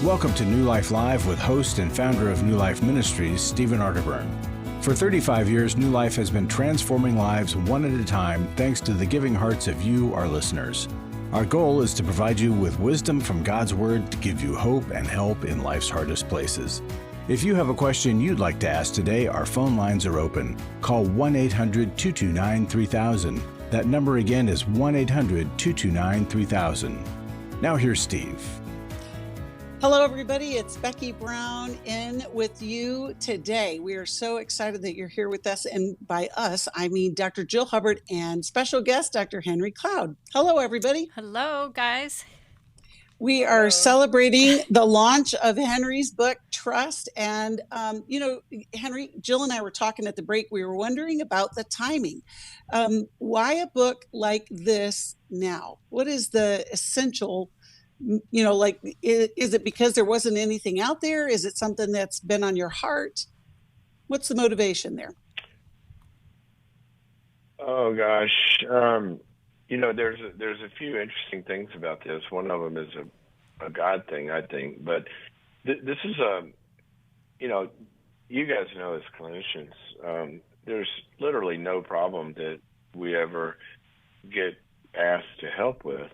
Welcome to New Life Live with host and founder of New Life Ministries, Stephen Arterburn. For 35 years, New Life has been transforming lives one at a time thanks to the giving hearts of you, our listeners. Our goal is to provide you with wisdom from God's Word to give you hope and help in life's hardest places. If you have a question you'd like to ask today, our phone lines are open. Call 1-800-229-3000. That number again is 1-800-229-3000. Now here's Steve. Hello, everybody. It's Becky Brown in with you today. We are so excited that you're here with us. And by us, I mean Dr. Jill Hubbard and special guest, Dr. Henry Cloud. Hello, everybody. Hello, guys. We are celebrating the launch of Henry's book, Trust. And, Henry, Jill and I were talking at the break. We were wondering about the timing. Why a book like this now? What is the essential, is it because there wasn't anything out there? Is it something that's been on your heart? What's the motivation there? Oh, gosh. There's a few interesting things about this. One of them is a God thing, I think. But this is you guys know as clinicians, there's literally no problem that we ever get asked to help with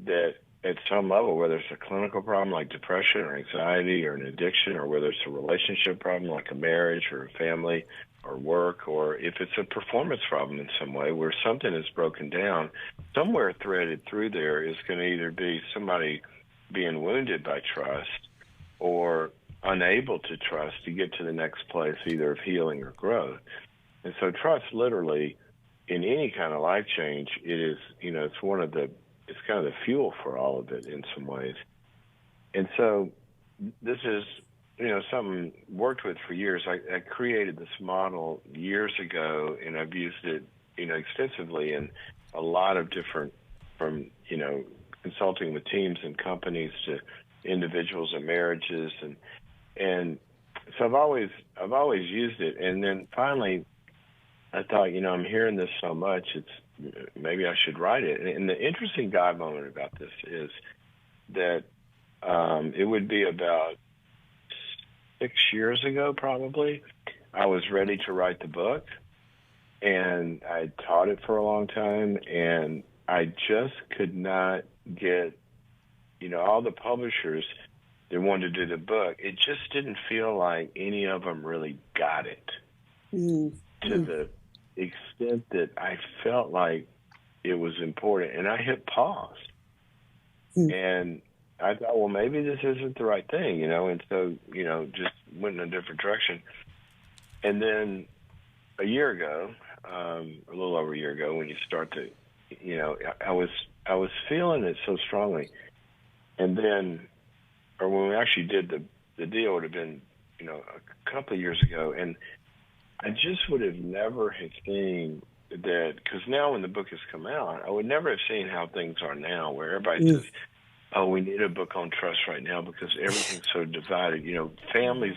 that at some level, whether it's a clinical problem like depression or anxiety or an addiction, or whether it's a relationship problem like a marriage or a family or work, or if it's a performance problem in some way where something is broken down, somewhere threaded through there is going to either be somebody being wounded by trust or unable to trust to get to the next place, either of healing or growth. And so trust literally in any kind of life change, it is, it's kind of the fuel for all of it in some ways. And so this is, something worked with for years. I created this model years ago, and I've used it, extensively in a lot of different, from, consulting with teams and companies to individuals and marriages. And so I've always used it. And then finally I thought, I'm hearing this so much, maybe I should write it. And the interesting God moment about this is that it would be about 6 years ago, probably, I was ready to write the book, and I taught it for a long time, and I just could not get, all the publishers that wanted to do the book, it just didn't feel like any of them really got it to the extent that I felt like it was important. And I hit pause. And I thought, well, maybe this isn't the right thing, and so, just went in a different direction. And then a year ago, a little over a year ago, when you start to, I was feeling it so strongly. And then, or when we actually did the deal, would have been, a couple of years ago. And I just would have never have seen that, because now when the book has come out, I would never have seen how things are now, where everybody says, oh, we need a book on trust right now because everything's so divided. Families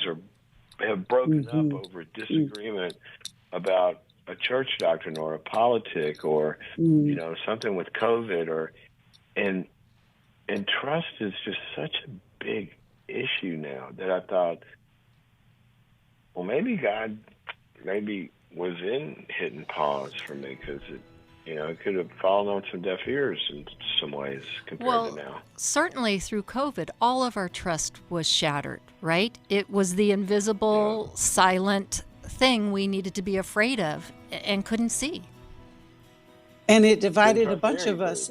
have broken up over disagreement about a church doctrine or a politic or, something with COVID and trust is just such a big issue now that I thought, well, maybe God was hitting pause for me because it could have fallen on some deaf ears in some ways compared to now. Certainly through COVID, all of our trust was shattered, right? It was the invisible, silent thing we needed to be afraid of and couldn't see. And it divided a bunch of us.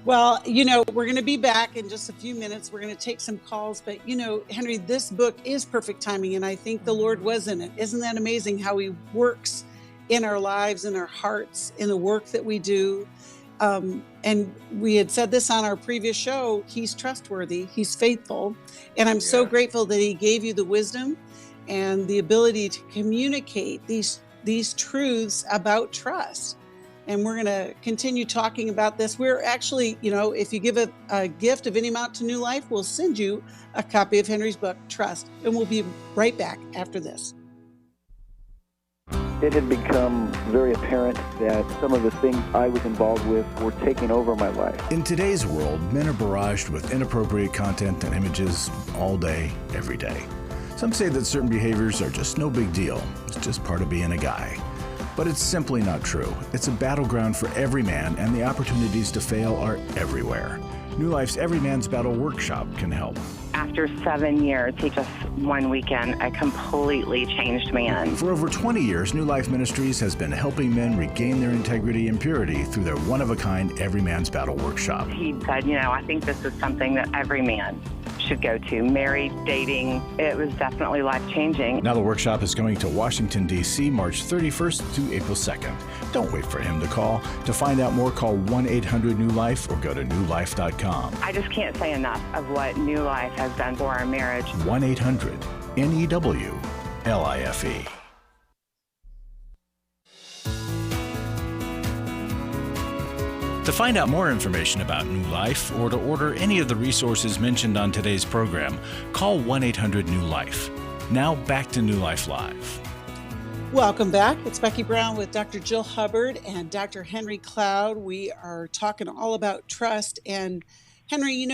Well, we're going to be back in just a few minutes. We're going to take some calls. But, Henry, this book is perfect timing, and I think the Lord was in it. Isn't that amazing how he works in our lives, in our hearts, in the work that we do? And we had said this on our previous show, he's trustworthy, he's faithful. And I'm so grateful that he gave you the wisdom and the ability to communicate these truths about trust. And we're going to continue talking about this. We're actually, if you give a gift of any amount to New Life, we'll send you a copy of Henry's book, Trust. And we'll be right back after this. It had become very apparent that some of the things I was involved with were taking over my life. In today's world, men are barraged with inappropriate content and images all day, every day. Some say that certain behaviors are just no big deal. It's just part of being a guy. But it's simply not true. It's a battleground for every man, and the opportunities to fail are everywhere. New Life's Every Man's Battle Workshop can help. After 7 years, just one weekend, a completely changed man. For over 20 years, New Life Ministries has been helping men regain their integrity and purity through their one-of-a-kind Every Man's Battle Workshop. He said, I think this is something that every man should go to. Married, dating, it was definitely life-changing. Now the workshop is going to Washington, D.C., March 31st to April 2nd. Don't wait for him to call. To find out more, call 1-800-NEW-LIFE or go to newlife.com. I just can't say enough of what New Life has done for our marriage. 1-800-NEW-LIFE. To find out more information about New Life or to order any of the resources mentioned on today's program, call 1-800-NEW-LIFE. Now back to New Life Live. Welcome back. It's Becky Brown with Dr. Jill Hubbard and Dr. Henry Cloud. We are talking all about trust. And Henry,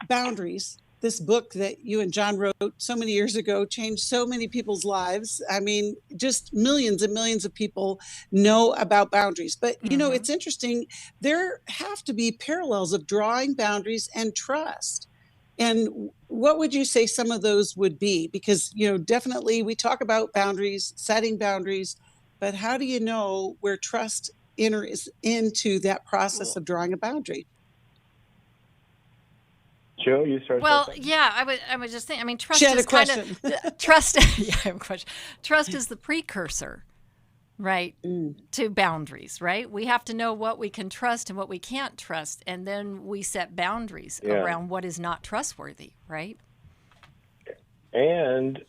boundaries. This book that you and John wrote so many years ago changed so many people's lives. I mean, just millions and millions of people know about boundaries. But, it's interesting. There have to be parallels of drawing boundaries and trust. And what would you say some of those would be? Because, definitely we talk about boundaries, setting boundaries, but how do you know where trust enters into that process of drawing a boundary? Joe, you start. Well, yeah, I was just thinking. I mean, trust She had is a question. trust. Yeah, I have a question. Trust is the precursor, right, to boundaries. Right? We have to know what we can trust and what we can't trust, and then we set boundaries around what is not trustworthy. Right? And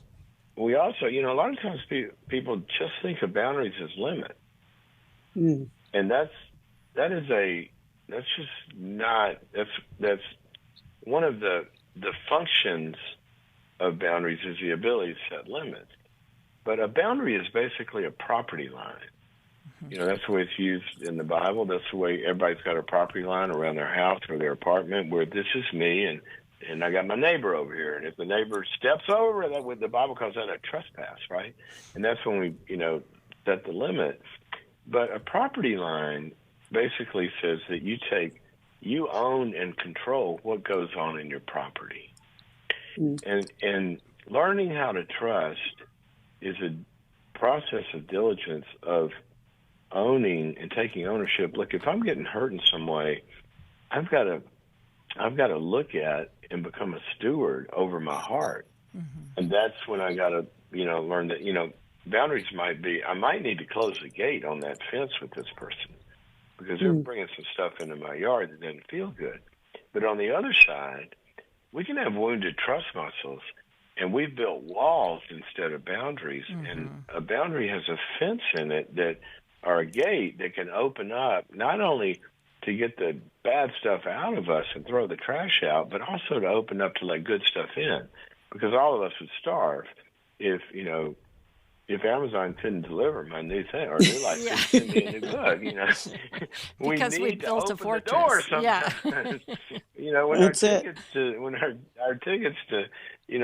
we also, a lot of times people just think of boundaries as limit, and that's one of the functions of boundaries is the ability to set limits. But a boundary is basically a property line. That's the way it's used in the Bible. That's the way everybody's got a property line around their house or their apartment where this is me and I got my neighbor over here. And if the neighbor steps over, the Bible calls that a trespass, right? And that's when we, set the limit. But a property line basically says that you own and control what goes on in your property. And learning how to trust is a process of diligence of owning and taking ownership. Look, if I'm getting hurt in some way, I've got to look at and become a steward over my heart. And that's when I got to, learn that, boundaries might be, I might need to close the gate on that fence with this person, because they're bringing some stuff into my yard that doesn't feel good. But on the other side, we can have wounded trust muscles, and we've built walls instead of boundaries. And a boundary has a fence in it or a gate that can open up not only to get the bad stuff out of us and throw the trash out, but also to open up to let good stuff in. Because all of us would starve if Amazon couldn't deliver my new thing or New Life couldn't send me a new book, Because we built a fortress. The door sometimes. When our tickets to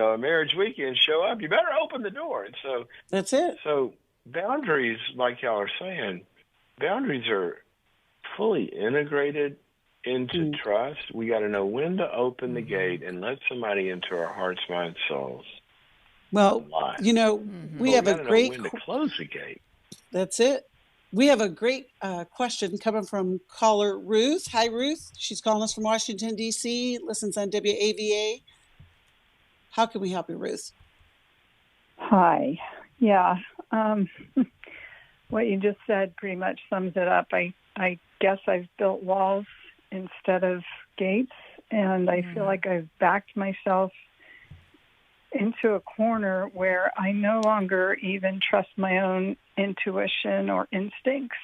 a marriage weekend show up, you better open the door. And so that's it. So boundaries, like y'all are saying, boundaries are fully integrated into trust. We got to know when to open the gate and let somebody into our hearts, minds, souls. Well, we have a great when to close the gate. That's it. We have a great question coming from caller Ruth. Hi, Ruth. She's calling us from Washington, D.C., listens on WAVA. How can we help you, Ruth? Hi. Yeah. What you just said pretty much sums it up. I guess I've built walls instead of gates, and I feel like I've backed myself into a corner where I no longer even trust my own intuition or instincts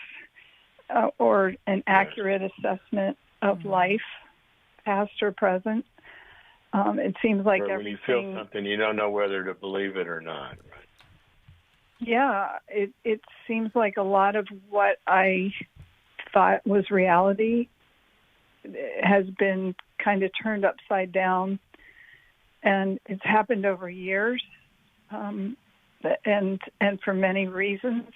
or an accurate assessment of life, past or present. It seems like or everything... when you feel something, you don't know whether to believe it or not. Right? Yeah, it seems like a lot of what I thought was reality has been kind of turned upside down, and it's happened over years, and for many reasons.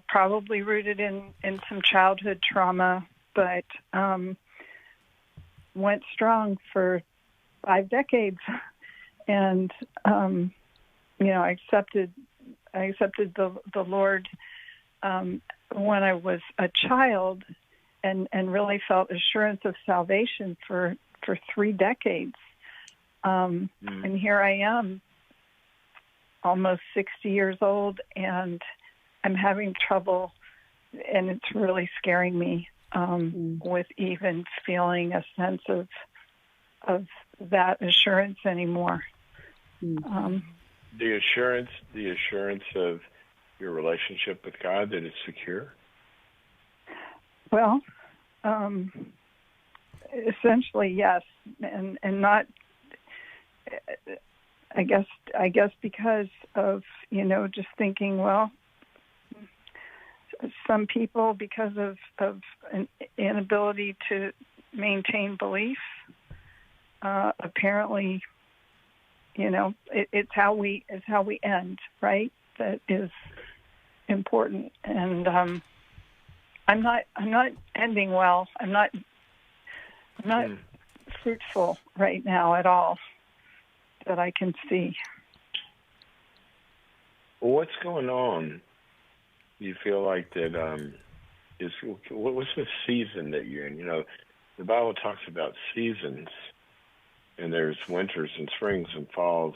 Probably rooted in some childhood trauma, but went strong for 5 decades, and I accepted the Lord when I was a child, and really felt assurance of salvation for 3 decades. And here I am, almost 60 years old, and I'm having trouble, and it's really scaring me with even feeling a sense of that assurance anymore. The assurance of your relationship with God, that it's secure? Well, essentially, yes, and not. I guess because of just thinking, well, some people, because of an inability to maintain belief, apparently, it's how we end, right? That is important, and I'm not ending well. I'm not fruitful right now at all, that I can see. Well, what's going on? You feel like that what's the season that you're in? The Bible talks about seasons, and there's winters and springs and falls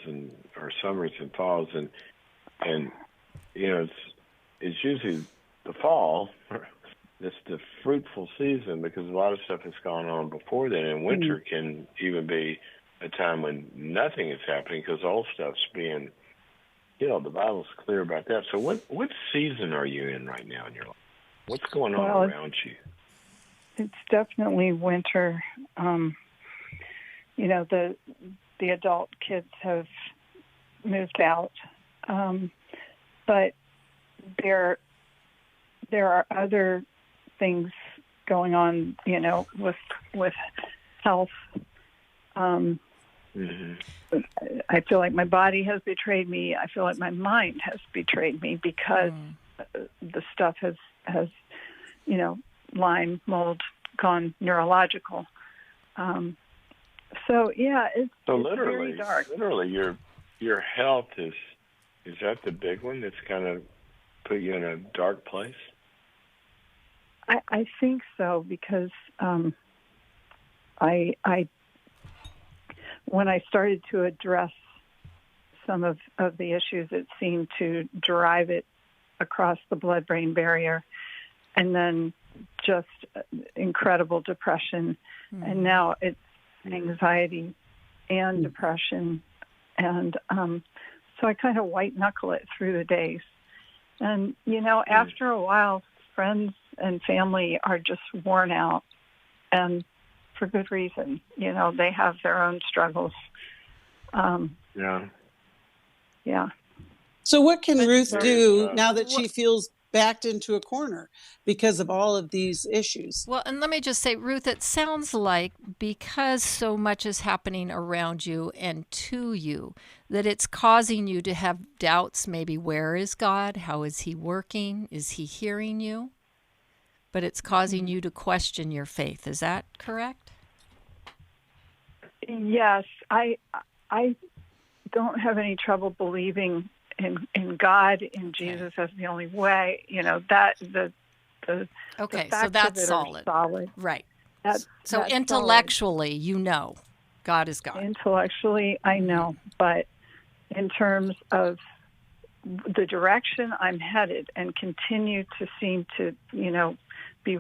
or summers and falls, and it's usually the fall that's the fruitful season, because a lot of stuff has gone on before then, and winter can even be a time when nothing is happening because all stuff's being, the Bible's clear about that. So what season are you in right now in your life? What's going on around you? It's definitely winter. The adult kids have moved out, but there are other things going on, with health. I feel like my body has betrayed me. I feel like my mind has betrayed me, because the stuff has Lyme, mold, gone neurological. So it's literally, very dark. Literally, your health is that the big one that's kind of put you in a dark place? I think so, because when I started to address some of the issues, it seemed to drive it across the blood-brain barrier, and then just incredible depression. And now it's anxiety and depression. And so I kind of white-knuckle it through the days. And, after a while, friends and family are just worn out, and for good reason. They have their own struggles. Yeah. So what can Ruth do now that she feels backed into a corner because of all of these issues? Well, and let me just say, Ruth, it sounds like because so much is happening around you and to you, that it's causing you to have doubts. Maybe, where is God? How is he working? Is he hearing you? But it's causing you to question your faith. Is that correct? Yes, I don't have any trouble believing in God, in Jesus as the only way. The okay, the so that's solid. Right. That's intellectually, solid. God is God. Intellectually, I know, but in terms of the direction I'm headed, and continue to seem to, be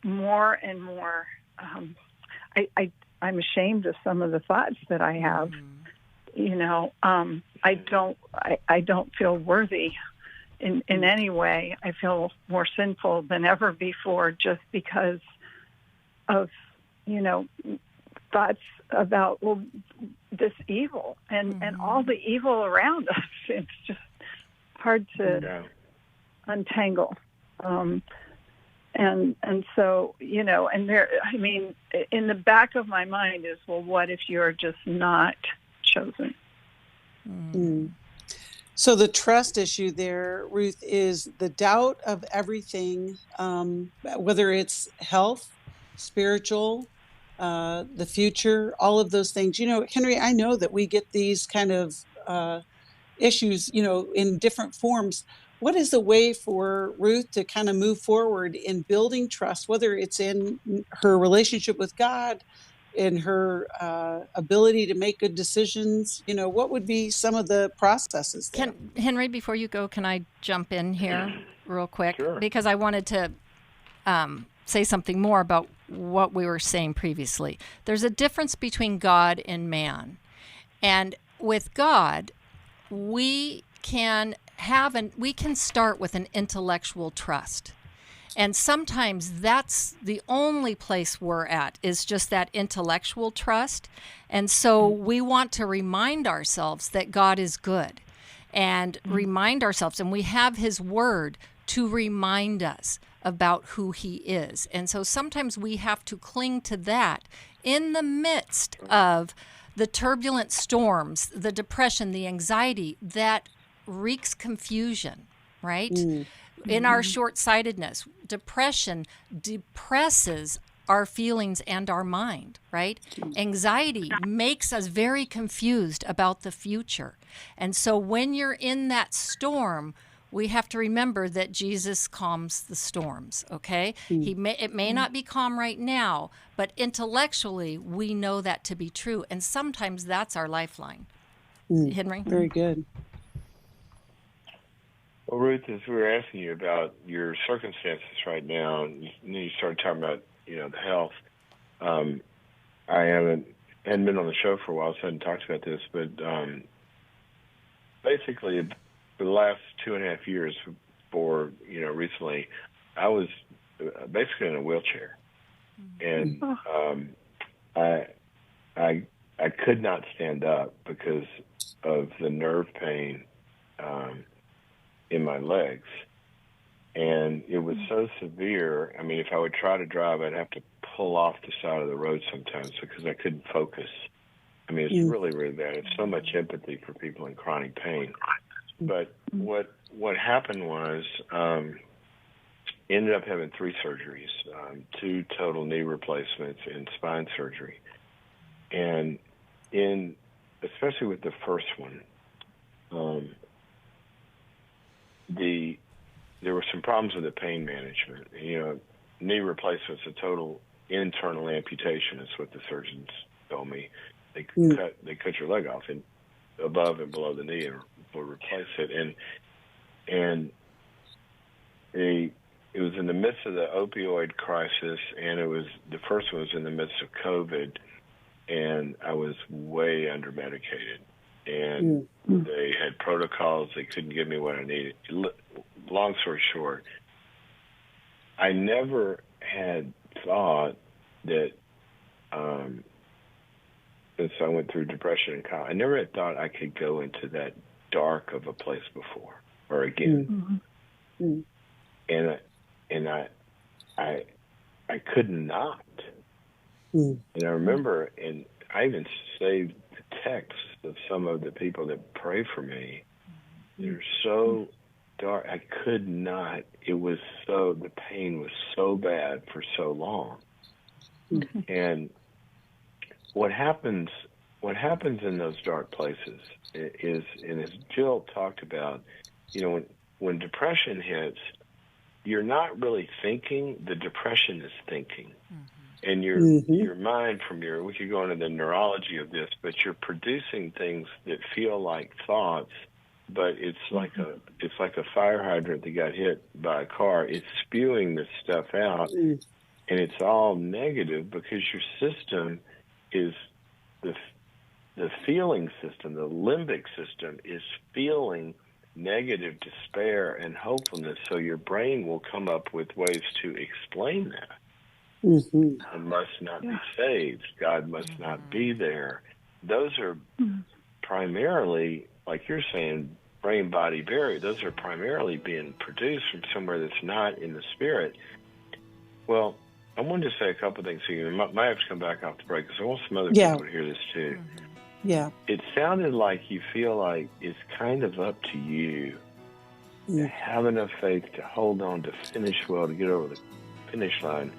more and more. I'm ashamed of some of the thoughts that I have. I don't feel worthy in any way. I feel more sinful than ever before, just because of thoughts about, well, this evil and all the evil around us. It's just hard to untangle. And so, and there, I mean, in the back of my mind is, well, what if you're just not chosen? So the trust issue there, Ruth, is the doubt of everything, whether it's health, spiritual, the future, all of those things. Henry, I know that we get these kind of issues, in different forms. What is a way for Ruth to kind of move forward in building trust, whether it's in her relationship with God, in her ability to make good decisions? What would be some of the processes there? Henry, before you go, can I jump in here real quick? Sure. Because I wanted to say something more about what we were saying previously. There's a difference between God and man. And with God, we can start with an intellectual trust. And sometimes that's the only place we're at, is just that intellectual trust. And so we want to remind ourselves that God is good, and remind ourselves, and we have His Word to remind us about who He is. And so sometimes we have to cling to that in the midst of the turbulent storms, the depression, the anxiety that wreaks confusion, right? In our short-sightedness, depression depresses our feelings and our mind, right? Anxiety makes us very confused about the future. And so when you're in that storm, we have to remember that Jesus calms the storms, okay? It may not be calm right now, but intellectually we know that to be true. And sometimes that's our lifeline. Henry? Very good. Well, Ruth, as we were asking you about your circumstances right now, and you started talking about, the health. I hadn't been on the show for a while, so I hadn't talked about this, but basically for the last 2.5 years before, recently, I was basically in a wheelchair. And I could not stand up because of the nerve pain in my legs. And it was so severe. I mean, if I would try to drive, I'd have to pull off the side of the road sometimes because I couldn't focus. I mean, it's really, really bad. It's so much empathy for people in chronic pain. But what happened was, ended up having 3 surgeries, 2 total knee replacements and spine surgery. And especially with the first one, there were some problems with the pain management. Knee replacement's a total internal amputation is what the surgeons told me. They cut your leg off above and below the knee and will replace it. And it was in the midst of the opioid crisis, and the first one was in the midst of COVID, and I was way under medicated. And they had protocols. They couldn't give me what I needed. Long story short, I never had thought that, since I went through depression and college, I never had thought I could go into that dark of a place before or again. And I could not. And I remember, and I even saved the texts of some of the people that pray for me. They're so dark. I could not. The pain was so bad for so long. And what happens in those dark places is, and as Jill talked about, when depression hits, you're not really thinking, the depression is thinking. And your mind we could go into the neurology of this, but you're producing things that feel like thoughts, but it's like a fire hydrant that got hit by a car. It's spewing this stuff out, and it's all negative because your system is the feeling system, the limbic system is feeling negative despair and hopefulness, so your brain will come up with ways to explain that. and must not be saved. God must not be there. Those are primarily, like you're saying, brain, body, buried. Those are primarily being produced from somewhere that's not in the spirit. Well, I wanted to say a couple of things to you. I might have to come back off the break because I want some other people to hear this too. Yeah. It sounded like you feel like it's kind of up to you to have enough faith to hold on, to finish well, to get over the finish line.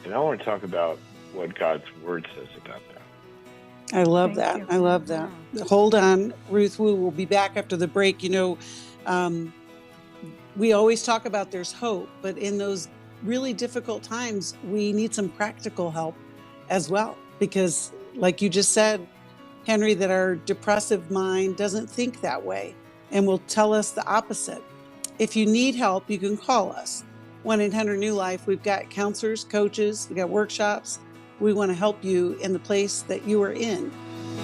And I want to talk about what God's Word says about that. I love that. I love that. Hold on, Ruth. We will be back after the break. You know, we always talk about there's hope, but in those really difficult times, we need some practical help as well. Because like you just said, Henry, that our depressive mind doesn't think that way and will tell us the opposite. If you need help, you can call us. 1-800-NEW-LIFE. We've got counselors, coaches, we've got workshops. We want to help you in the place that you are in.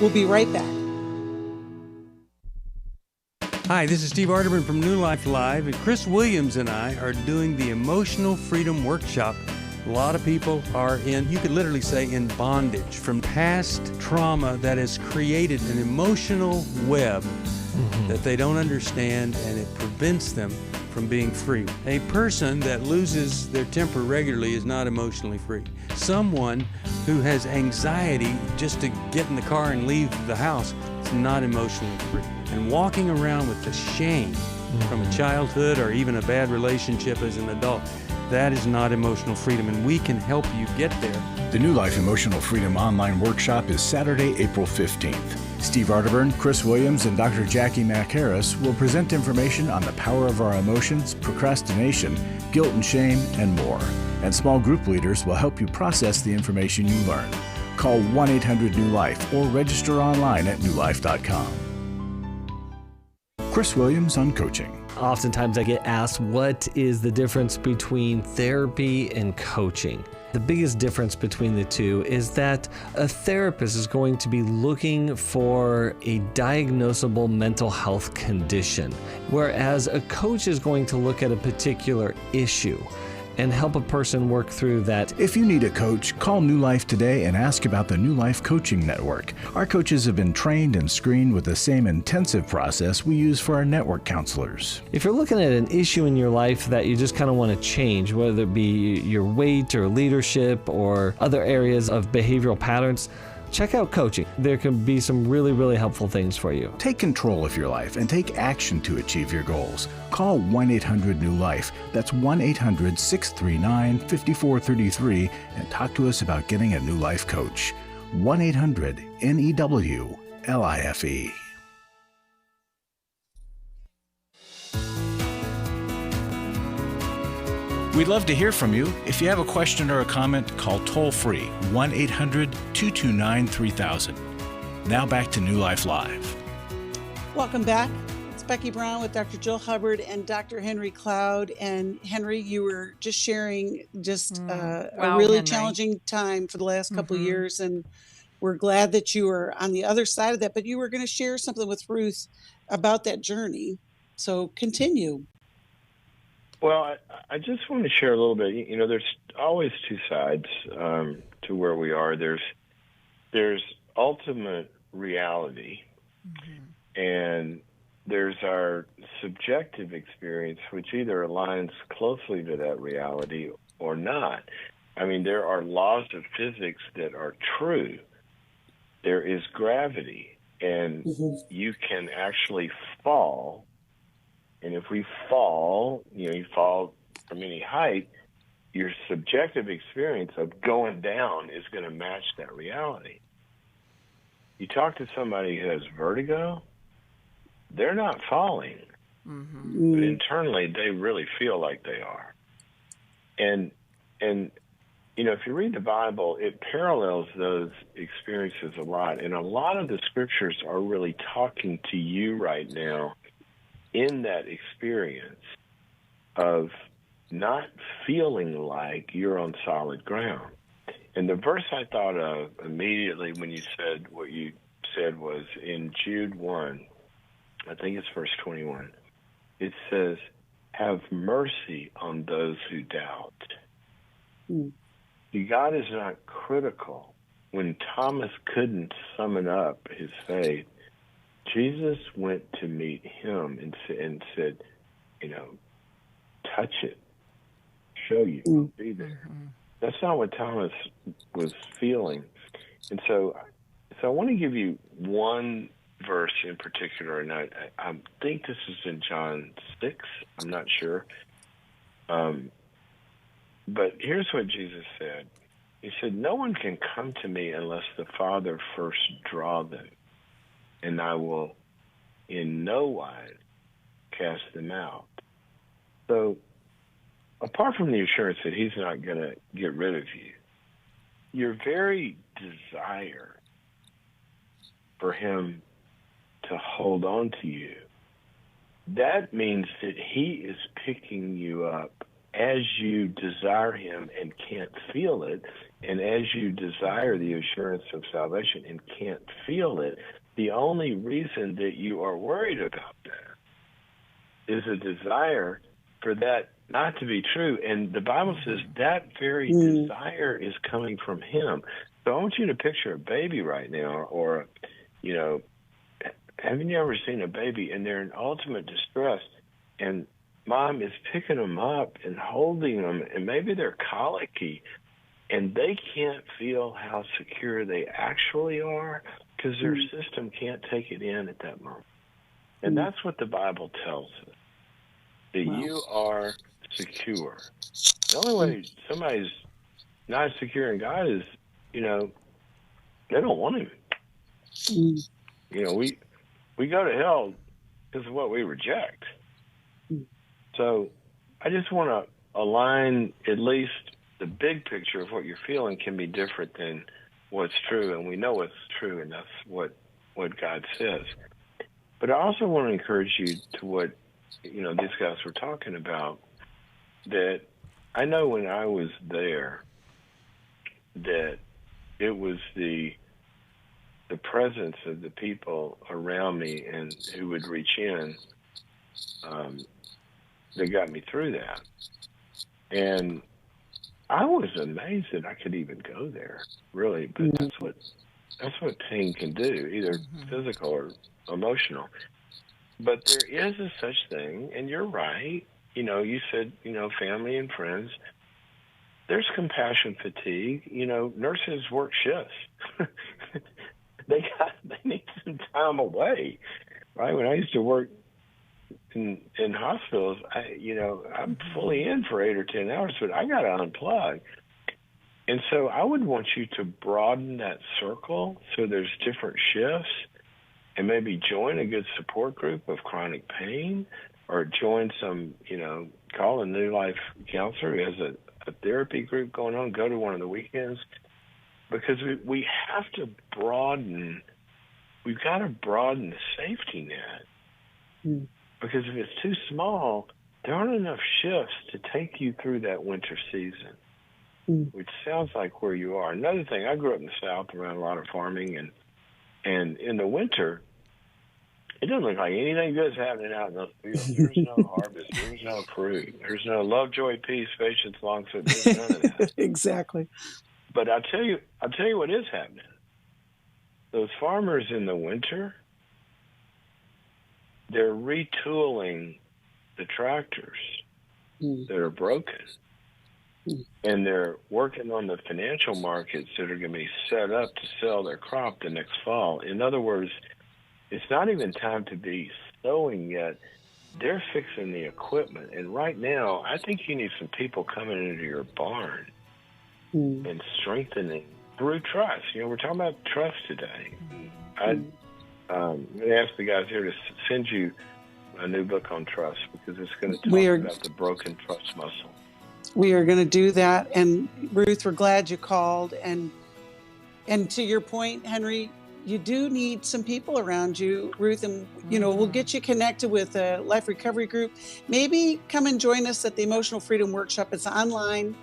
We'll be right back. Hi, this is Steve Arterburn from New Life Live, and Chris Williams and I are doing the Emotional Freedom Workshop. A lot of people are in, you could literally say, in bondage from past trauma that has created an emotional web that they don't understand, and it prevents them from being free. A person that loses their temper regularly is not emotionally free. Someone who has anxiety just to get in the car and leave the house is not emotionally free. And walking around with the shame from a childhood or even a bad relationship as an adult, that is not emotional freedom, and we can help you get there. The New Life Emotional Freedom Online Workshop is Saturday, April 15th. Steve Arterburn, Chris Williams, and Dr. Jackie McHarris will present information on the power of our emotions, procrastination, guilt and shame, and more. And small group leaders will help you process the information you learn. Call 1-800-NEW-LIFE or register online at newlife.com. Chris Williams on coaching. Oftentimes I get asked, what is the difference between therapy and coaching? The biggest difference between the two is that a therapist is going to be looking for a diagnosable mental health condition, whereas a coach is going to look at a particular issue and help a person work through that. If you need a coach, call New Life today and ask about the New Life Coaching Network. Our coaches have been trained and screened with the same intensive process we use for our network counselors. If you're looking at an issue in your life that you just kind of want to change, whether it be your weight or leadership or other areas of behavioral patterns, check out coaching. There can be some really, really helpful things for you. Take control of your life and take action to achieve your goals. Call 1-800-NEW-LIFE. That's 1-800-639-5433 and talk to us about getting a New Life coach. 1-800-NEW-LIFE. We'd love to hear from you. If you have a question or a comment, call toll-free 1-800-229-3000. Now back to New Life Live. Welcome back. It's Becky Brown with Dr. Jill Hubbard and Dr. Henry Cloud. And Henry, you were just sharing a really Henry. challenging time for the last couple of years. And we're glad that you were on the other side of that. But you were going to share something with Ruth about that journey. So continue. Well, I just want to share a little bit. You know, there's always two sides to where we are. There's ultimate reality, and there's our subjective experience, which either aligns closely to that reality or not. I mean, there are laws of physics that are true. There is gravity, and you can actually fall. And if we fall, you fall from any height, your subjective experience of going down is going to match that reality. You talk to somebody who has vertigo, they're not falling. But internally, they really feel like they are. And you know, if you read the Bible, it parallels those experiences a lot. And a lot of the scriptures are really talking to you right now in that experience of not feeling like you're on solid ground. And the verse I thought of immediately when you said what you said was in Jude 1, I think it's verse 21. It says, have mercy on those who doubt. See, God is not critical. When Thomas couldn't summon up his faith, Jesus went to meet him and said, touch it, show you, be there. That's not what Thomas was feeling. And so I want to give you one verse in particular, and I think this is in John 6. I'm not sure. But here's what Jesus said. He said, no one can come to me unless the Father first draw them, and I will in no wise cast them out. So apart from the assurance that he's not going to get rid of you, your very desire for him to hold on to you, that means that he is picking you up as you desire him and can't feel it, and as you desire the assurance of salvation and can't feel it. The only reason that you are worried about that is a desire for that not to be true. And the Bible says that very desire is coming from him. So I want you to picture a baby right now, or, haven't you ever seen a baby and they're in ultimate distress, and mom is picking them up and holding them, and maybe they're colicky, and they can't feel how secure they actually are because their system can't take it in at that moment. And that's what the Bible tells us, that you are secure. The only way somebody's not secure in God is, they don't want him. We go to hell because of what we reject. So I just want to align at least the big picture of what you're feeling can be different than what's true, and we know what's true, and that's what God says. But I also want to encourage you to what these guys were talking about, that I know when I was there that it was the presence of the people around me and who would reach in that got me through that. And I was amazed that I could even go there, really. But that's what pain can do, either physical or emotional. But there is a such thing, and you're right. You said, family and friends. There's compassion fatigue. Nurses work shifts. They need some time away, right? When I used to work in hospitals, I'm fully in for 8 or 10 hours, but I got to unplug. And so I would want you to broaden that circle so there's different shifts, and maybe join a good support group of chronic pain, or join some, call a New Life counselor who has a therapy group going on, go to one of the weekends, because we have to broaden. We've got to broaden the safety net. Because if it's too small, there aren't enough shifts to take you through that winter season, which sounds like where you are. Another thing, I grew up in the South around a lot of farming, and in the winter, it doesn't look like anything good's happening out in those fields. There's no harvest. There's no fruit. There's no love, joy, peace, patience, long suffering. There's none of that. Exactly. But I'll tell you what is happening. Those farmers in the winter, they're retooling the tractors that are broken. And they're working on the financial markets that are going to be set up to sell their crop the next fall. In other words, it's not even time to be sowing yet. They're fixing the equipment. And right now, I think you need some people coming into your barn and strengthening through trust. We're talking about trust today. I'm going to ask the guys here to send you a new book on trust, because it's going to talk about the broken trust muscle. We are going to do that. And Ruth, we're glad you called. And to your point, Henry, you do need some people around you, Ruth, and we'll get you connected with a life recovery group. Maybe come and join us at the Emotional Freedom Workshop. It's online,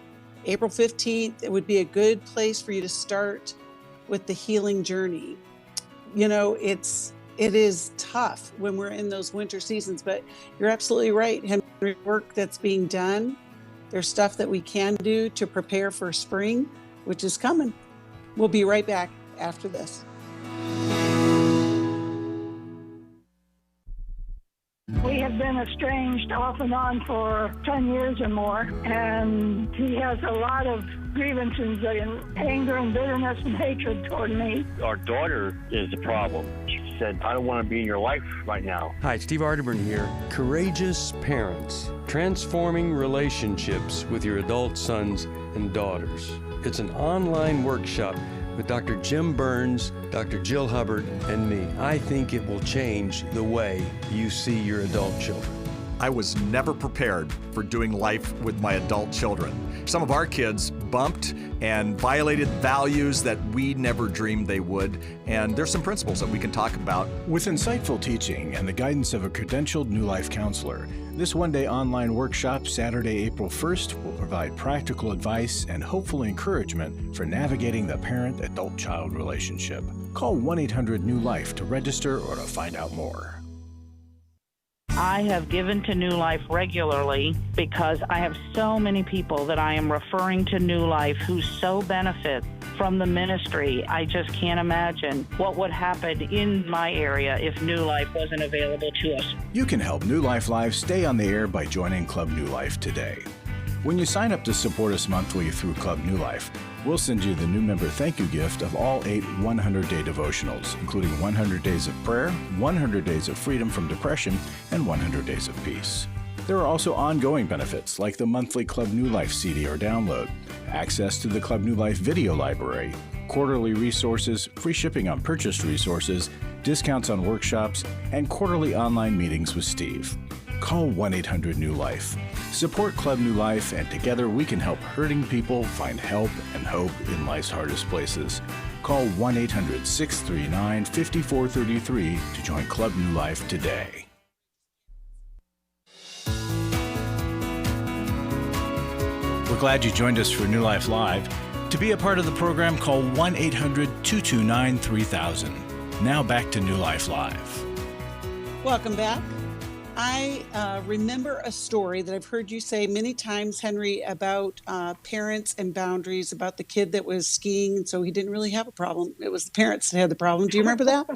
April 15th. It would be a good place for you to start with the healing journey. It is tough when we're in those winter seasons, but you're absolutely right, Henry. Work that's being done There's stuff that we can do to prepare for spring, which is coming. We'll be right back after this. We have been estranged off and on for 10 years or more, and he has a lot of grievances and anger and bitterness and hatred toward me. Our daughter is the problem. She said, I don't want to be in your life right now. Hi, Steve Arterburn here. Courageous Parents, Transforming Relationships with Your Adult Sons and Daughters. It's an online workshop with Dr. Jim Burns, Dr. Jill Hubbard, and me. I think it will change the way you see your adult children. I was never prepared for doing life with my adult children. Some of our kids bumped and violated values that we never dreamed they would, and there's some principles that we can talk about. With insightful teaching and the guidance of a credentialed New Life counselor, this one-day online workshop, Saturday, April 1st, will provide practical advice and hopeful encouragement for navigating the parent-adult-child relationship. Call 1-800-NEW-LIFE to register or to find out more. I have given to New Life regularly because I have so many people that I am referring to New Life who so benefit from the ministry. I just can't imagine what would happen in my area if New Life wasn't available to us. You can help New Life Live stay on the air by joining Club New Life today. When you sign up to support us monthly through Club New Life, we'll send you the new member thank you gift of all 8 100-day devotionals, including 100 Days of Prayer, 100 Days of Freedom from Depression, and 100 Days of Peace. There are also ongoing benefits like the monthly Club New Life CD or download, access to the Club New Life video library, quarterly resources, free shipping on purchased resources, discounts on workshops, and quarterly online meetings with Steve. Call 1-800-NEW-LIFE. Support Club New Life, and together we can help hurting people find help and hope in life's hardest places. Call 1-800-639-5433 to join Club New Life today. We're glad you joined us for New Life Live. To be a part of the program, call 1-800-229-3000. Now back to New Life Live. Welcome back. I remember a story that I've heard you say many times, Henry, about parents and boundaries, about the kid that was skiing, and so he didn't really have a problem. It was the parents that had the problem. Do you remember that?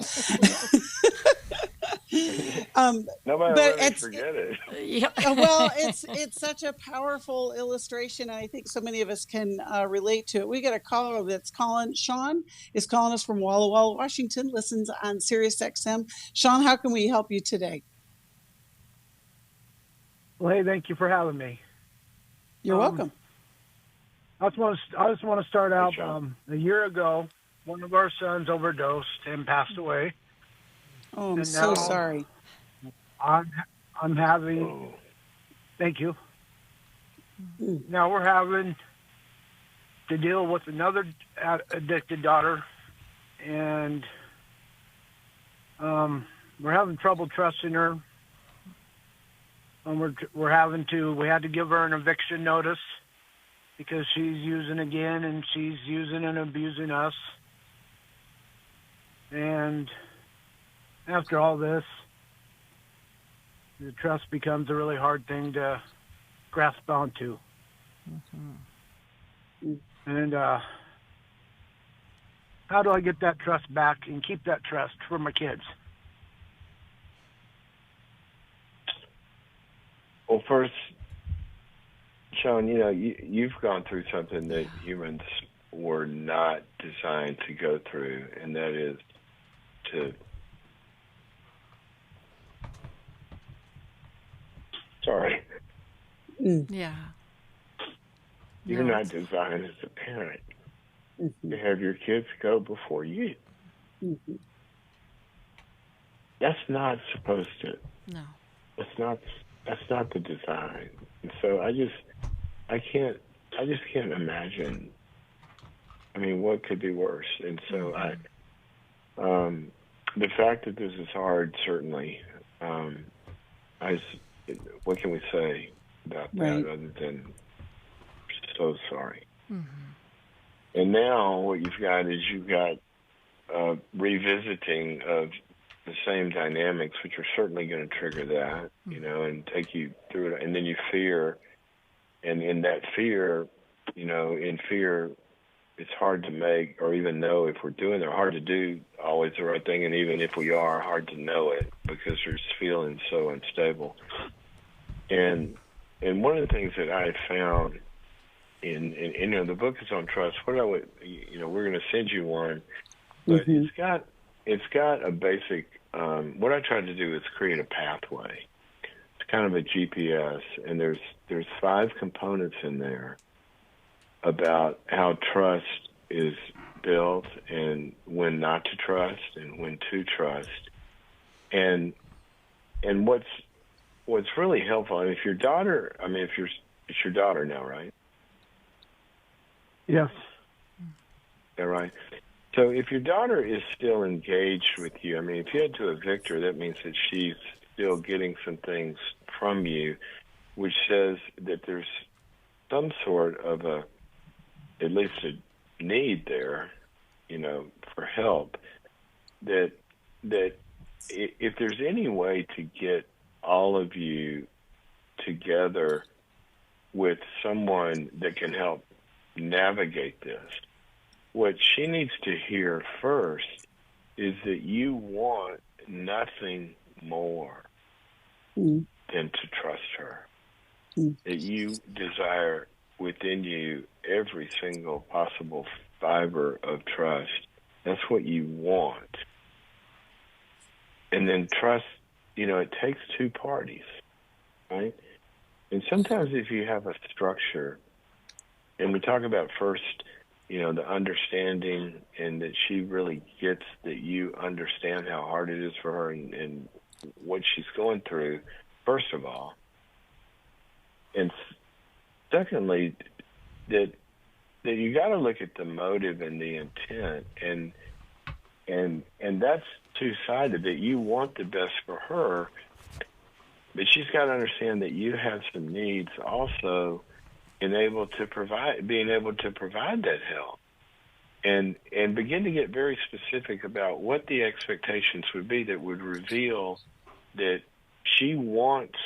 Nobody will ever forget it. Well, it's such a powerful illustration, and I think so many of us can relate to it. We got a caller that's calling. Sean is calling us from Walla Walla, Washington, listens on Sirius XM. Sean, how can we help you today? Well, hey, thank you for having me. You're welcome. I just want to start out. A year ago, one of our sons overdosed and passed away. Oh, I'm so sorry. I'm having. Thank you. Now we're having to deal with another addicted daughter, and we're having trouble trusting her. We had to give her an eviction notice because she's using again, and she's using and abusing us. And after all this, the trust becomes a really hard thing to grasp onto. Mm-hmm. And how do I get that trust back and keep that trust for my kids? Well, first, Sean, you've gone through something that humans were not designed to go through, and that is to... Sorry. Yeah. You're not designed as a parent to have your kids go before you. Mm-hmm. That's not supposed to. No. That's not the design. And so I just can't imagine. I mean, what could be worse? And so the fact that this is hard, certainly, what can we say about that other than so sorry? Mm-hmm. And now what you've got is revisiting of the same dynamics, which are certainly going to trigger that, and take you through it. And then you fear And in that fear, in fear, it's hard to make or even know if we're doing it. Hard to do always the right thing, and even if we are, hard to know it because there's feeling so unstable. And one of the things that I found in the book is on trust. We're going to send you one, but it's got a basic. What I tried to do is create a pathway. It's kind of a GPS, and there's 5 components in there about how trust is built and when not to trust and when to trust. And what's really helpful, and if your daughter, it's your daughter now, right? Yes. Is that right? So if your daughter is still engaged with you, if you had to evict her, that means that she's still getting some things from you, which says that there's some sort of at least a need there, for help, that if there's any way to get all of you together with someone that can help navigate this, what she needs to hear first is that you want nothing more than to trust her, that you desire within you every single possible fiber of trust. That's what you want. And then trust, it takes 2 parties, right? And sometimes if you have a structure, and we talk about first, the understanding, and that she really gets that you understand how hard it is for her and what she's going through, first of all. And secondly, that you got to look at the motive and the intent, and that's two-sided. That you want the best for her, but she's got to understand that you have some needs also, being able to provide that help, and begin to get very specific about what the expectations would be that would reveal that she wants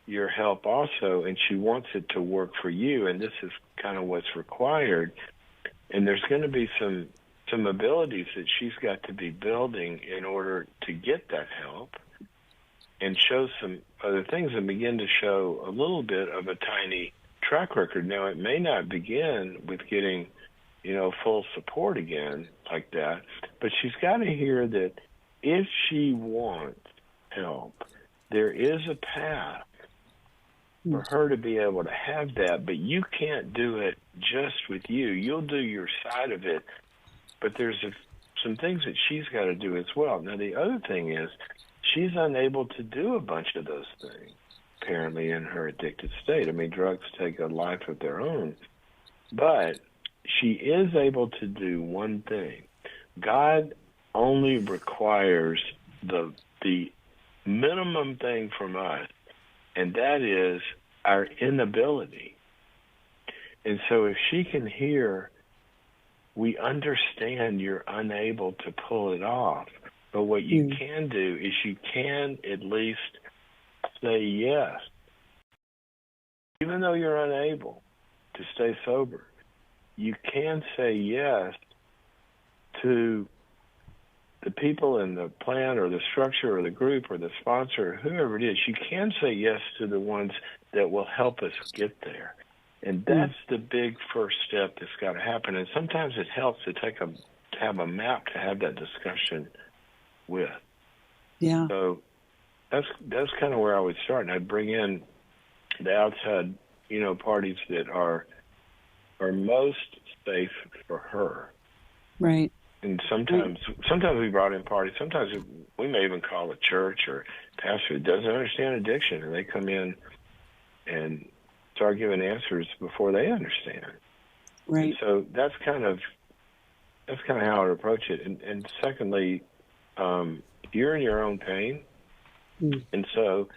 your help also, and she wants it to work for you, and this is kind of what's required. And there's going to be some abilities that she's got to be building in order to get that help, and show some other things, and begin to show a little bit of a tiny track record. Now, it may not begin with getting, full support again like that, but she's got to hear that if she wants help, there is a path for her to be able to have that, but you can't do it just with you. You'll do your side of it, but there's some things that she's got to do as well. Now, the other thing is she's unable to do a bunch of those things, apparently, in her addicted state. Drugs take a life of their own, but she is able to do one thing. God only requires the minimum thing from us, and that is our inability. And so if she can hear, we understand you're unable to pull it off, but what you can do is you can at least say yes. Even though you're unable to stay sober, you can say yes to the people in the plan or the structure or the group or the sponsor or whoever it is. You can say yes to the ones that will help us get there. And that's the big first step that's got to happen. And sometimes it helps to have a map to have that discussion with. Yeah. So that's kind of where I would start. And I'd bring in the outside, parties that are most safe for her. Right. And sometimes we brought in parties. Sometimes we may even call a church or pastor that doesn't understand addiction, and they come in and start giving answers before they understand. Right. And so that's kind of how I would approach it. And secondly, you're in your own pain, and so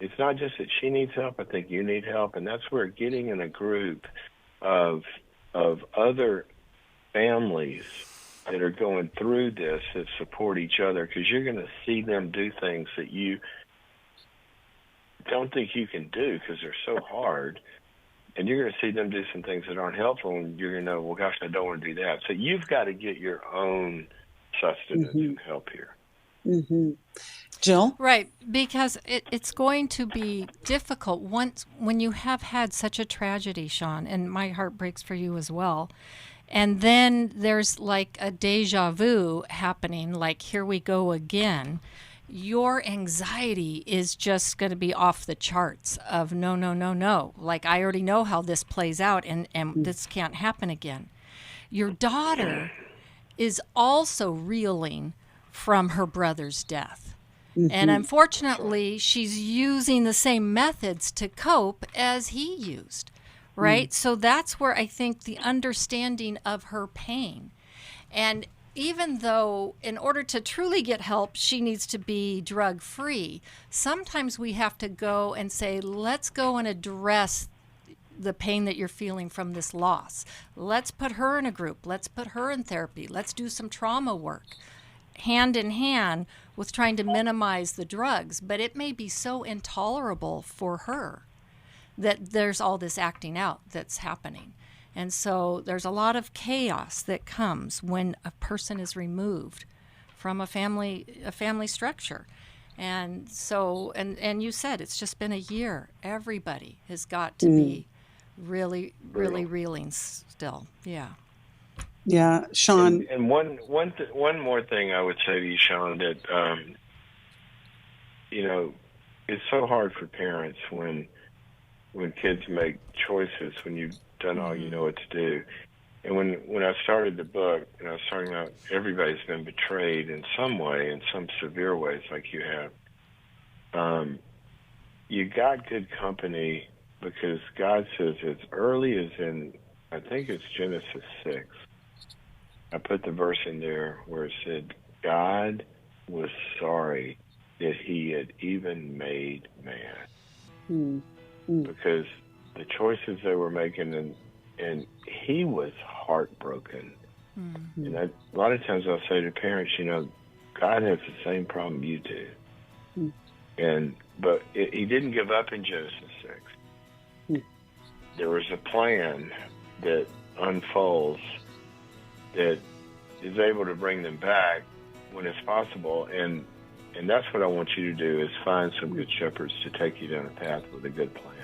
it's not just that she needs help. I think you need help, and that's where getting in a group of other families that are going through this, that support each other, because you're going to see them do things that you don't think you can do because they're so hard. And you're going to see them do some things that aren't helpful, and you're going to know, well, gosh, I don't want to do that. So you've got to get your own sustenance and help here. Mm-hmm. Jill? Right, because it's going to be difficult when you have had such a tragedy, Sean, and my heart breaks for you as well. And then there's like a deja vu happening, like here we go again. Your anxiety is just going to be off the charts of no. Like, I already know how this plays out, and this can't happen again. Your daughter is also reeling from her brother's death. Mm-hmm. And unfortunately, she's using the same methods to cope as he used, right? So that's where I think the understanding of her pain. And even though in order to truly get help, she needs to be drug-free, sometimes we have to go and say, let's go and address the pain that you're feeling from this loss. Let's put her in a group. Let's put her in therapy. Let's do some trauma work, hand in hand with trying to minimize the drugs. But it may be so intolerable for her that there's all this acting out that's happening. And so there's a lot of chaos that comes when a person is removed from a family structure. And so, and you said it's just been a year. Everybody has got to be really reeling still. Yeah. Yeah, Sean. And one more thing I would say to you, Sean, that it's so hard for parents when kids make choices when you've done all you know what to do. And when I started the book, and I was talking about everybody's been betrayed in some way, in some severe ways, like you have. You got good company because God says as early as in, I think it's Genesis 6. I put the verse in there where it said, God was sorry that he had even made man. Because the choices they were making, and he was heartbroken. And a lot of times I'll say to parents, God has the same problem you do. But he didn't give up in Genesis 6. There was a plan that unfolds that is able to bring them back when it's possible. And that's what I want you to do, is find some good shepherds to take you down a path with a good plan.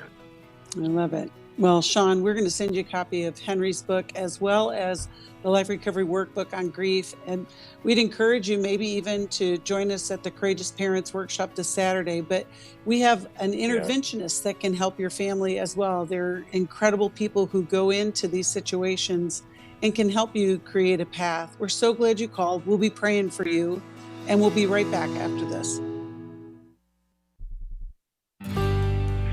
I love it. Well, Sean, we're going to send you a copy of Henry's book as well as the Life Recovery Workbook on grief. And we'd encourage you maybe even to join us at the Courageous Parents Workshop this Saturday. But we have an interventionist that can help your family as well. They're incredible people who go into these situations and can help you create a path. We're so glad you called. We'll be praying for you, and we'll be right back after this.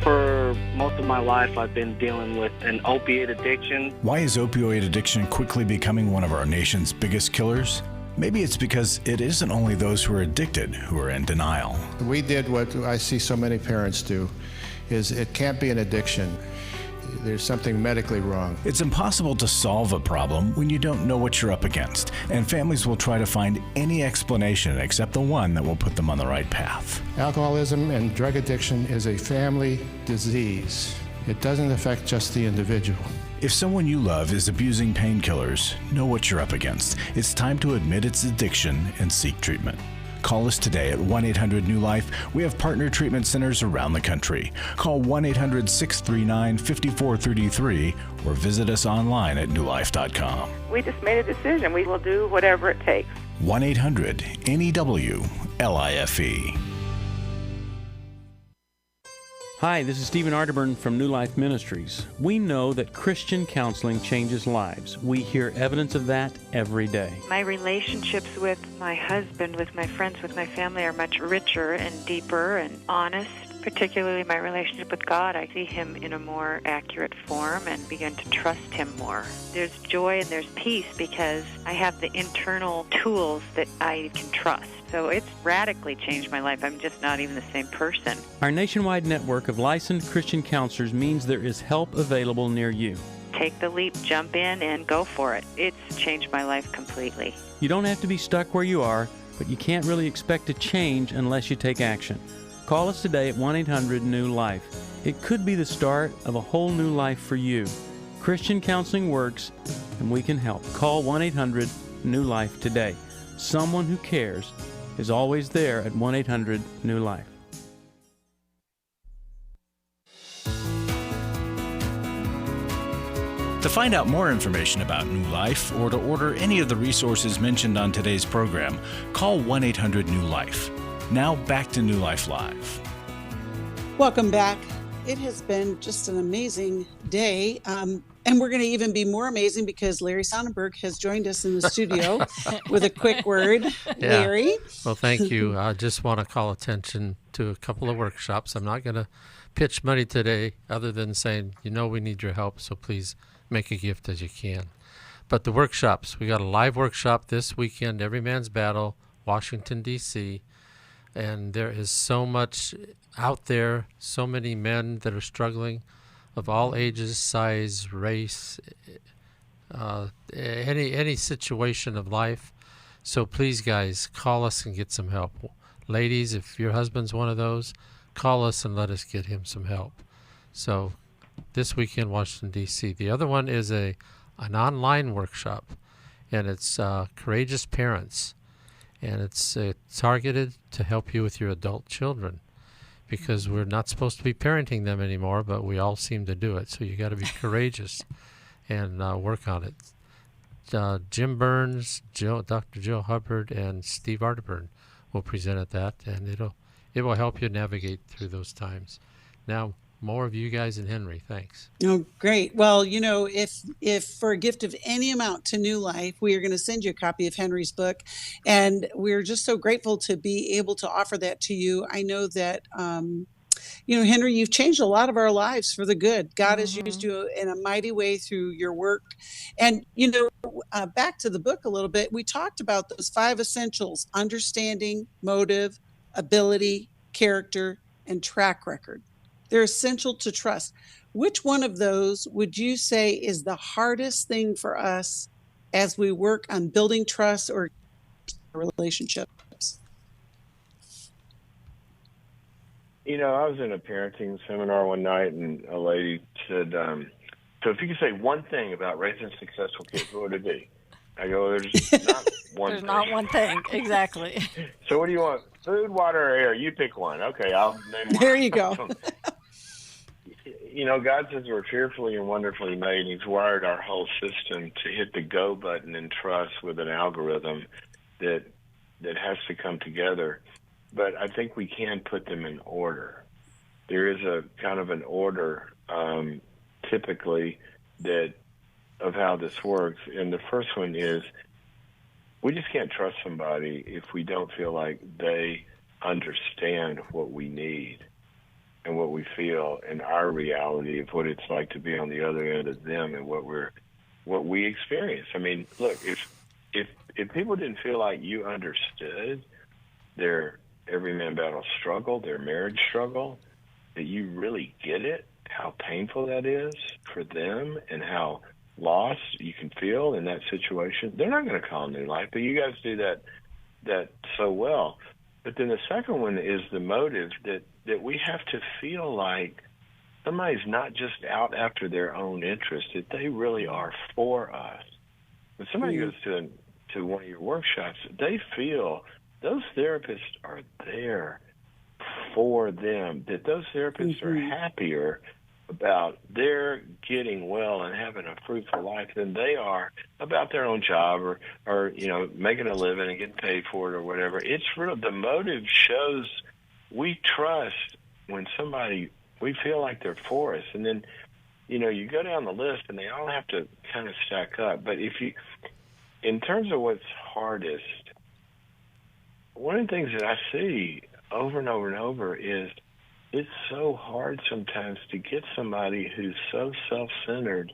For most of my life, I've been dealing with an opiate addiction. Why is opioid addiction quickly becoming one of our nation's biggest killers? Maybe it's because it isn't only those who are addicted who are in denial. We did what I see so many parents do, is it can't be an addiction. There's something medically wrong. It's impossible to solve a problem when you don't know what you're up against, and families will try to find any explanation except the one that will put them on the right path. Alcoholism and drug addiction is a family disease. It doesn't affect just the individual. If someone you love is abusing painkillers, know what you're up against. It's time to admit its addiction and seek treatment. Call us today at 1-800-NEW-LIFE. We have partner treatment centers around the country. Call 1-800-639-5433 or visit us online at newlife.com. We just made a decision. We will do whatever it takes. 1-800-NEW-LIFE. Hi, this is Stephen Arterburn from New Life Ministries. We know that Christian counseling changes lives. We hear evidence of that every day. My relationships with my husband, with my friends, with my family are much richer and deeper and honest. Particularly my relationship with God, I see Him in a more accurate form and begin to trust Him more. There's joy and there's peace because I have the internal tools that I can trust. So it's radically changed my life. I'm just not even the same person. Our nationwide network of licensed Christian counselors means there is help available near you. Take the leap, jump in, and go for it. It's changed my life completely. You don't have to be stuck where you are, but you can't really expect to change unless you take action. Call us today at 1-800-NEW-LIFE. It could be the start of a whole new life for you. Christian counseling works, and we can help. Call 1-800-NEW-LIFE today. Someone who cares is always there at 1-800-NEW-LIFE. To find out more information about New Life or to order any of the resources mentioned on today's program, call 1-800-NEW-LIFE. Now back to New Life Live. Welcome back. It has been just an amazing day. And we're going to even be more amazing because Larry Sonnenberg has joined us in the studio with a quick word. Yeah. Larry? Well, thank you. I just want to call attention to a couple of workshops. I'm not going to pitch money today other than saying, we need your help, so please make a gift as you can. But the workshops, we got a live workshop this weekend, Every Man's Battle, Washington, D.C., and there is so much out there, so many men that are struggling of all ages, size, race, any situation of life. So please, guys, call us and get some help. Ladies, if your husband's one of those, call us and let us get him some help. So this weekend, Washington, D.C. The other one is an online workshop, and it's Courageous Parents. And it's targeted to help you with your adult children, because we're not supposed to be parenting them anymore, but we all seem to do it. So you got to be courageous and work on it. Jim Burns, Dr. Jill Hubbard, and Steve Arterburn will present at that, and it will help you navigate through those times. Now, more of you guys and Henry. Thanks. Oh, great. Well, if for a gift of any amount to New Life, we are going to send you a copy of Henry's book. And we're just so grateful to be able to offer that to you. I know that, Henry, you've changed a lot of our lives for the good. God has used you in a mighty way through your work. And, back to the book a little bit, we talked about those 5 essentials: understanding, motive, ability, character, and track record. They're essential to trust. Which one of those would you say is the hardest thing for us as we work on building trust or relationships? I was in a parenting seminar one night, and a lady said, so if you could say one thing about raising successful kids, what would it be? I go, there's not one There's thing. not one thing, exactly. So what do you want? Food, water, or air? You pick one. Okay, I'll name one. There you go. God says we're fearfully and wonderfully made. He's wired our whole system to hit the go button in trust with an algorithm that has to come together. But I think we can put them in order. There is a kind of an order, typically, of how this works. And the first one is, we just can't trust somebody if we don't feel like they understand what we need and what we feel and our reality of what it's like to be on the other end of them and what we experience. I mean, look, if people didn't feel like you understood their every man battle struggle, their marriage struggle, that you really get it, how painful that is for them and how lost you can feel in that situation, they're not going to call New Life. But you guys do that so well. But then the second one is the motive, that we have to feel like somebody's not just out after their own interest, that they really are for us. When somebody goes to one of your workshops, they feel those therapists are there for them, that those therapists are happier about their getting well and having a fruitful life than they are about their own job or making a living and getting paid for it or whatever. It's real. The motive shows we trust when we feel like they're for us. And then, you go down the list and they all have to kind of stack up. But in terms of what's hardest, one of the things that I see over and over and over is it's so hard sometimes to get somebody who's so self-centered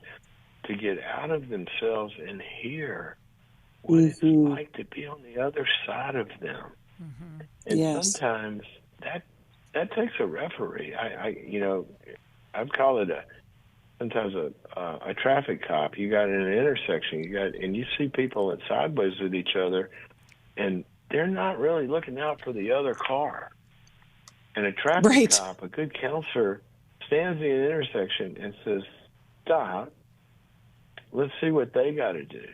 to get out of themselves and hear what it's like to be on the other side of them. And sometimes that takes a referee. I'd call it sometimes a traffic cop. You got in an intersection, and you see people at sideways with each other, and they're not really looking out for the other car. And a traffic cop, a good counselor, stands in the intersection and says, stop, let's see what they got to do.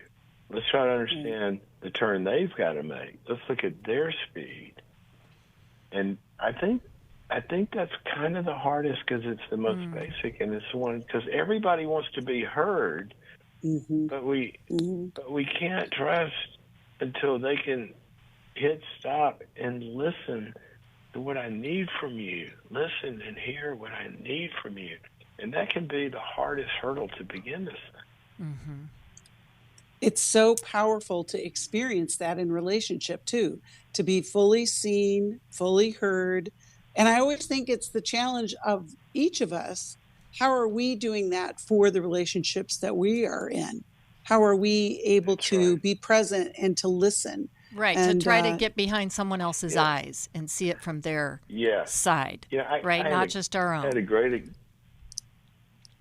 Let's try to understand the turn they've got to make. Let's look at their speed. And I think that's kind of the hardest because it's the most basic, and it's the one because everybody wants to be heard, but we can't trust until they can hit stop and listen to what I need from you. Listen and hear what I need from you, and that can be the hardest hurdle to begin this thing. It's so powerful to experience that in relationship too, to be fully seen, fully heard. And I always think it's the challenge of each of us. How are we doing that for the relationships that we are in? How are we able to be present and to listen? Right, and, to try to get behind someone else's eyes and see it from their side, right? Not just our own.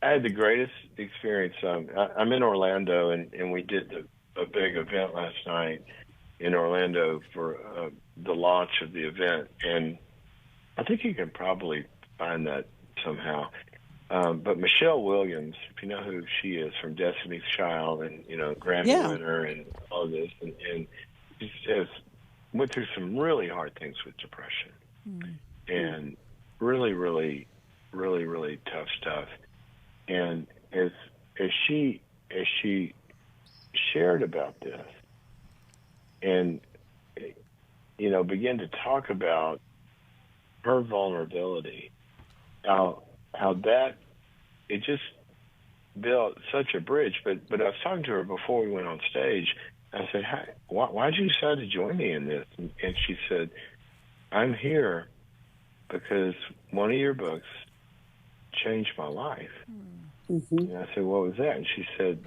I had the greatest experience. I'm in Orlando, and we did a big event last night in Orlando for the launch of the event. And I think you can probably find that somehow. But Michelle Williams, if you know who she is, from Destiny's Child and, Grammy winner and all of this, and she has went through some really hard things with depression and really, really, really, really tough stuff. And as she shared about this and, began to talk about her vulnerability, how that, it just built such a bridge. But I was talking to her before we went on stage. I said, why'd you decide to join me in this? And she said, I'm here because one of your books changed my life. And I said, what was that? And she said,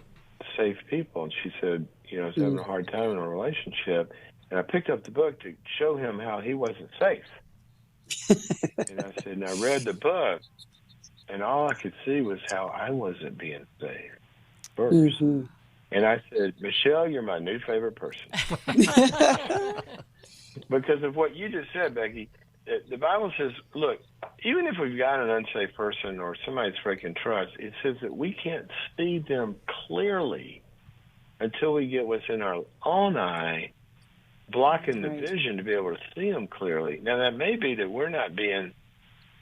Safe People. And she said, I was having a hard time in a relationship. And I picked up the book to show him how he wasn't safe. And I said, and I read the book, and all I could see was how I wasn't being safe first. And I said, Michelle, you're my new favorite person. Because of what you just said, Becky. The Bible says, look, even if we've got an unsafe person or somebody's breaking trust, it says that we can't see them clearly until we get what's in our own eye, blocking the vision to be able to see them clearly. Now, that may be that we're not being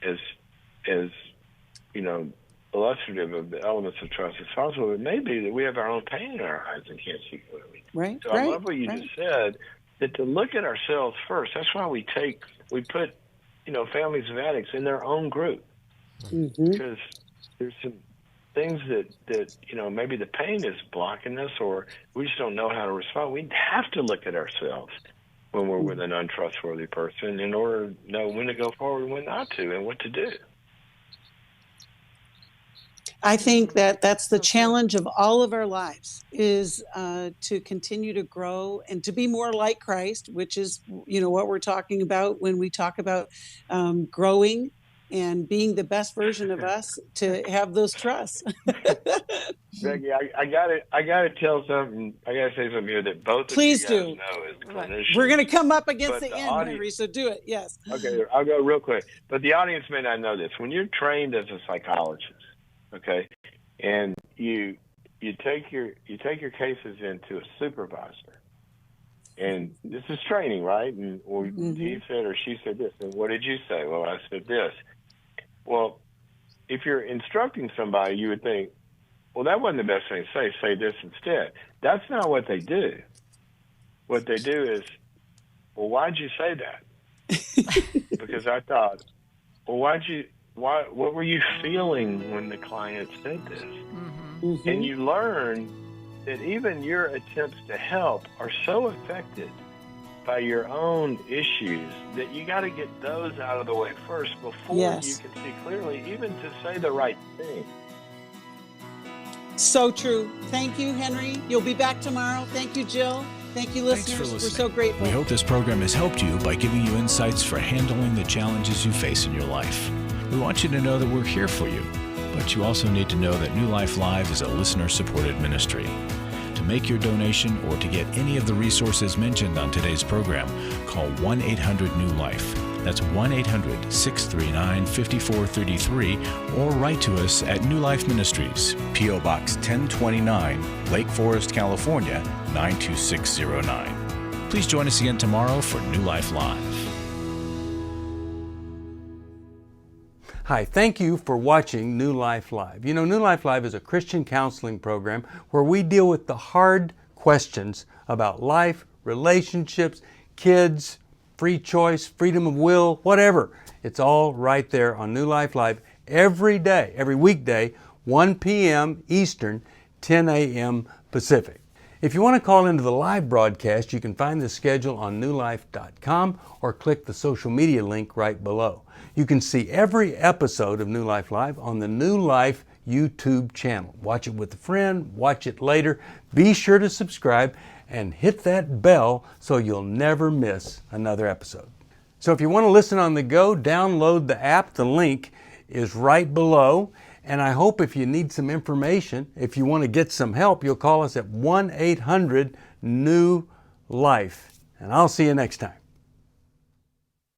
as illustrative of the elements of trust as possible. It may be that we have our own pain in our eyes and can't see clearly. So I love what you just said, that to look at ourselves first. That's why we put, families of addicts in their own group. Because there's some things that maybe the pain is blocking us or we just don't know how to respond. We have to look at ourselves when we're with an untrustworthy person in order to know when to go forward and when not to and what to do. I think that's the challenge of all of our lives is to continue to grow and to be more like Christ, which is, what we're talking about when we talk about growing and being the best version of us, to have those trusts. Becky, I gotta tell something. I gotta say something here that both Please of you guys do. know as clinicians. We're going to come up against the end, audience, Henry, so do it. Yes. Okay, I'll go real quick. But the audience may not know this. When you're trained as a psychologist, okay, and you take your cases into a supervisor, and this is training, right? And he said or she said this, and what did you say? Well, I said this. Well, if you're instructing somebody, you would think, well, that wasn't the best thing to say. Say this instead. That's not what they do. What they do is, well, why'd you say that? Because I thought, well, what were you feeling when the client said this? And you learn that even your attempts to help are so affected by your own issues that you got to get those out of the way first before you can see clearly, even to say the right thing. So true. Thank you, Henry. You'll be back tomorrow. Thank you, Jill. Thank you, listeners. Thanks for listening. We're so grateful. We hope this program has helped you by giving you insights for handling the challenges you face in your life. We want you to know that we're here for you, but you also need to know that New Life Live is a listener-supported ministry. To make your donation or to get any of the resources mentioned on today's program, call 1-800-NEW-LIFE. That's 1-800-639-5433, or write to us at New Life Ministries, P.O. Box 1029, Lake Forest, California, 92609. Please join us again tomorrow for New Life Live. Hi, thank you for watching New Life Live. You know, New Life Live is a Christian counseling program where we deal with the hard questions about life, relationships, kids, free choice, freedom of will, whatever. It's all right there on New Life Live every day, every weekday, 1 p.m. Eastern, 10 a.m. Pacific. If you want to call into the live broadcast, you can find the schedule on newlife.com or click the social media link right below. You can see every episode of New Life Live on the New Life YouTube channel. Watch it with a friend, watch it later. Be sure to subscribe and hit that bell so you'll never miss another episode. So if you want to listen on the go, download the app. The link is right below. And I hope if you need some information, if you want to get some help, you'll call us at 1-800-NEW-LIFE. And I'll see you next time.